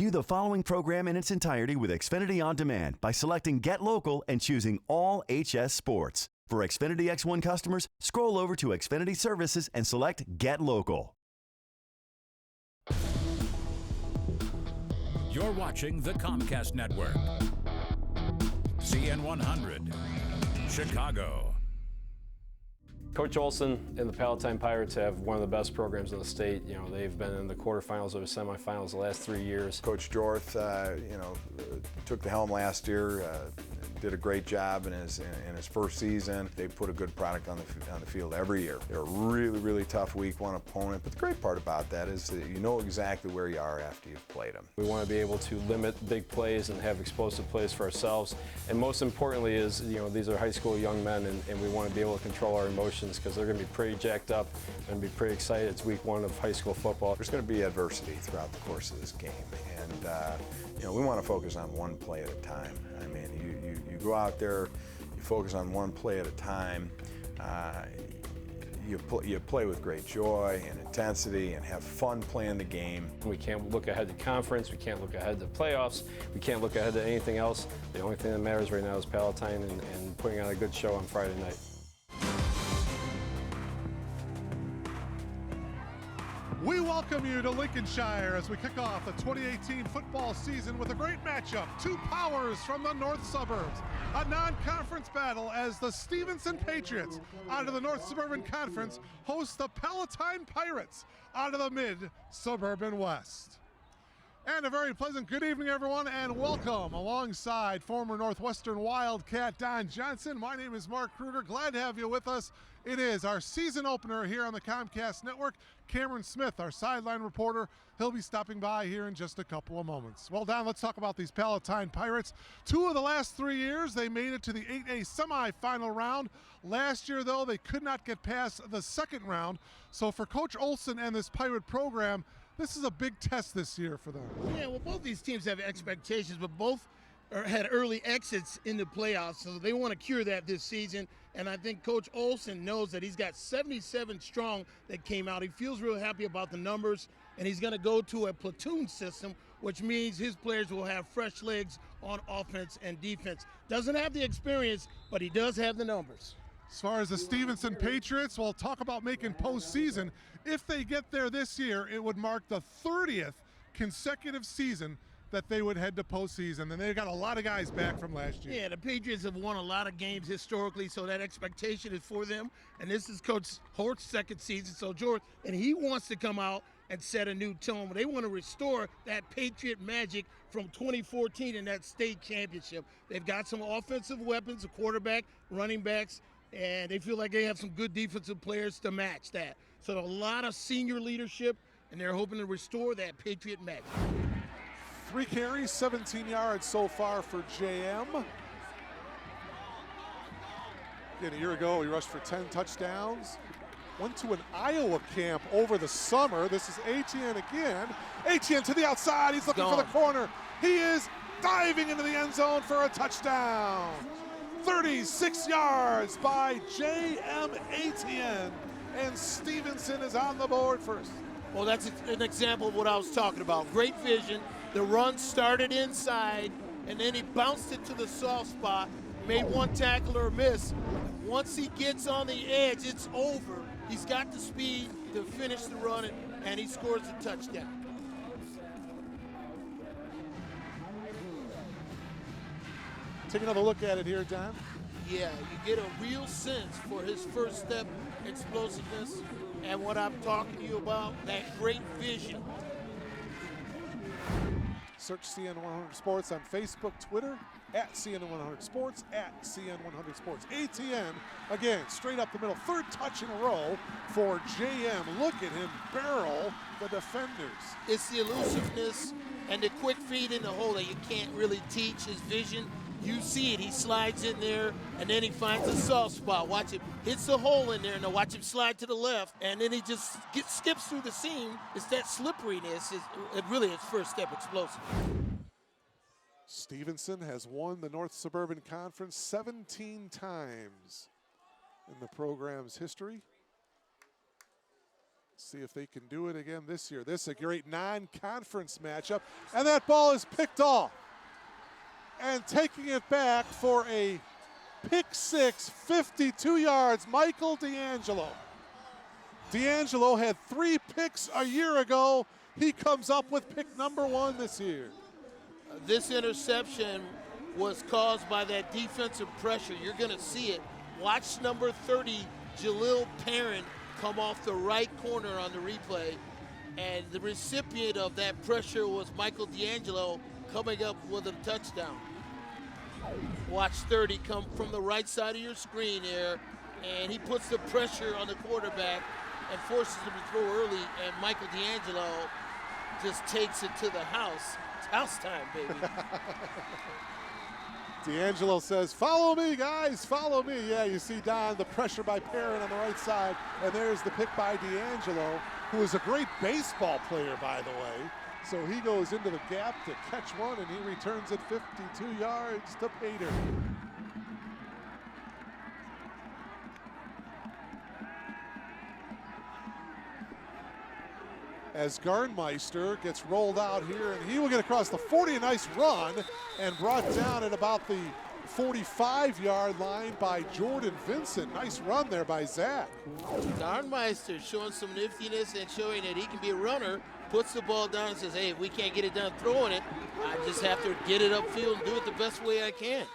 View the following program in its entirety with Xfinity On Demand by selecting Get Local and choosing All HS Sports. For Xfinity X1 customers, scroll over to Xfinity Services and select Get Local. You're watching the Comcast Network. CN100, Chicago. Coach Olson and the Palatine Pirates have one of the best programs in the state. You know, they've been in the quarterfinals or semifinals the last 3 years. Coach Jorth, took the helm last year, did a great job in his first season. They put a good product on the field every year. They're a really, really tough week one opponent, but the great part about that is that you know exactly where you are after you've played them. We want to be able to limit big plays and have explosive plays for ourselves. And most importantly is, these are high school young men, and we want to be able to control our emotions because they're going to be pretty jacked up and be pretty excited. It's week one of high school football. There's going to be adversity throughout the course of this game, and we want to focus on one play at a time. I mean, you go out there, you focus on one play at a time. You play with great joy and intensity and have fun playing the game. We can't look ahead to conference. We can't look ahead to playoffs. We can't look ahead to anything else. The only thing that matters right now is Palatine and putting on a good show on Friday night. We welcome you to Lincolnshire as we kick off the 2018 football season with a great matchup. Two powers from the north suburbs. A non-conference battle as the Stevenson Patriots out of the North Suburban Conference host the Palatine Pirates out of the mid-suburban West. And a very pleasant good evening, everyone, and welcome alongside former Northwestern Wildcat Don Johnson. My name is Mark Kruger. Glad to have you with us. It is our season opener here on the Comcast Network. Cameron Smith, our sideline reporter, he'll be stopping by here in just a couple of moments. Well, Don, let's talk about these Palatine Pirates. 2 of the last 3 years, they made it to the 8A semifinal round. Last year, though, they could not get past the second round. So for Coach Olson and this Pirate program, this is a big test this year for them. Yeah, well, both these teams have expectations, but both had early exits in the playoffs, so they want to cure that this season. And I think Coach Olson knows that he's got 77 strong that came out. He feels real happy about the numbers, and he's going to go to a platoon system, which means his players will have fresh legs on offense and defense. Doesn't have the experience, but he does have the numbers. As far as the Stevenson Patriots, we'll talk about making postseason. If they get there this year, it would mark the 30th consecutive season that they would head to postseason, and they've got a lot of guys back from last year. Yeah, the Patriots have won a lot of games historically, so that expectation is for them. And this is Coach Hort's second season, so George, and he wants to come out and set a new tone. They want to restore that Patriot magic from 2014 in that state championship. They've got some offensive weapons, a quarterback, running backs, and they feel like they have some good defensive players to match that. So a lot of senior leadership, and they're hoping to restore that Patriot magic. 3 carries, 17 yards so far for JM. Again, a year ago, he rushed for 10 touchdowns. Went to an Iowa camp over the summer. This is Etienne again. Etienne to the outside. He's looking for the corner. He is diving into the end zone for a touchdown. 36 yards by J.M. Etienne. And Stevenson is on the board first. Well, that's an example of what I was talking about. Great vision. The run started inside, and then he bounced it to the soft spot, made one tackle or miss. Once he gets on the edge, it's over. He's got the speed to finish the run, and he scores a touchdown. Take another look at it here, Don. Yeah, you get a real sense for his first step explosiveness and what I'm talking to you about, that great vision. Search CN100 Sports on Facebook, Twitter, at CN100 Sports, at CN100 Sports. ATN, again, straight up the middle. 3rd touch in a row for JM. Look at him barrel the defenders. It's the elusiveness and the quick feet in the hole that you can't really teach. His vision, you see it. He slides in there, and then he finds a soft spot. Watch him. Hits the hole in there, and now watch him slide to the left, and then he just skips through the seam. It's that slipperiness. It really is first step explosive. Stevenson has won the North Suburban Conference 17 times in the program's history. See if they can do it again this year. This is a great non-conference matchup. And that ball is picked off. And taking it back for a pick six, 52 yards, Michael D'Angelo. D'Angelo had 3 picks a year ago. He comes up with pick number 1 this year. This interception was caused by that defensive pressure. You're going to see it. Watch number 30, Jalil Perrin, come off the right corner on the replay. And the recipient of that pressure was Michael D'Angelo coming up with a touchdown. Watch 30 come from the right side of your screen here, and he puts the pressure on the quarterback and forces him to throw early, and Michael D'Angelo just takes it to the house. It's house time, baby. D'Angelo says, follow me, guys, follow me. Yeah, you see, Don, the pressure by Perrin on the right side, and there's the pick by D'Angelo, who is a great baseball player, by the way. So he goes into the gap to catch one, and he returns it 52 yards to Pater. As Garnmeister gets rolled out here, and he will get across the 40, a nice run, and brought down at about the 45-yard line by Jordan Vincent. Nice run there by Zach. Garnmeister showing some niftiness and showing that he can be a runner, puts the ball down and says, hey, if we can't get it done throwing it, I just have to get it upfield and do it the best way I can.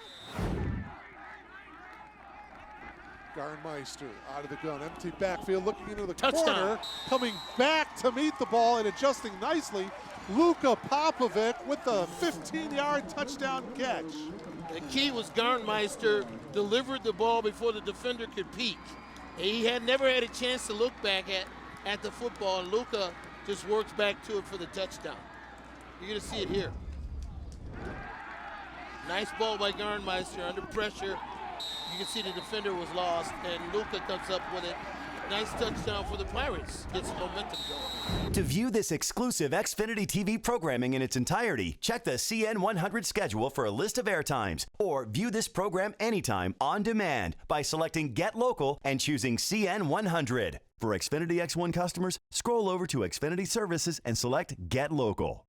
Garnmeister out of the gun, empty backfield, looking into the Touchdown. corner, coming back to meet the ball and adjusting nicely. Luka Popovic with the 15-yard touchdown catch. The key was Garnmeister delivered the ball before the defender could peek. He had never had a chance to look back at the football, and Luka just works back to it for the touchdown. You're going to see it here. Nice ball by Garnmeister under pressure. You can see the defender was lost, and Luka comes up with it. Nice touchdown for the Pirates. Gets momentum going. To view this exclusive Xfinity TV programming in its entirety, check the CN100 schedule for a list of airtimes, or view this program anytime on demand by selecting Get Local and choosing CN100. For Xfinity X1 customers, scroll over to Xfinity Services and select Get Local.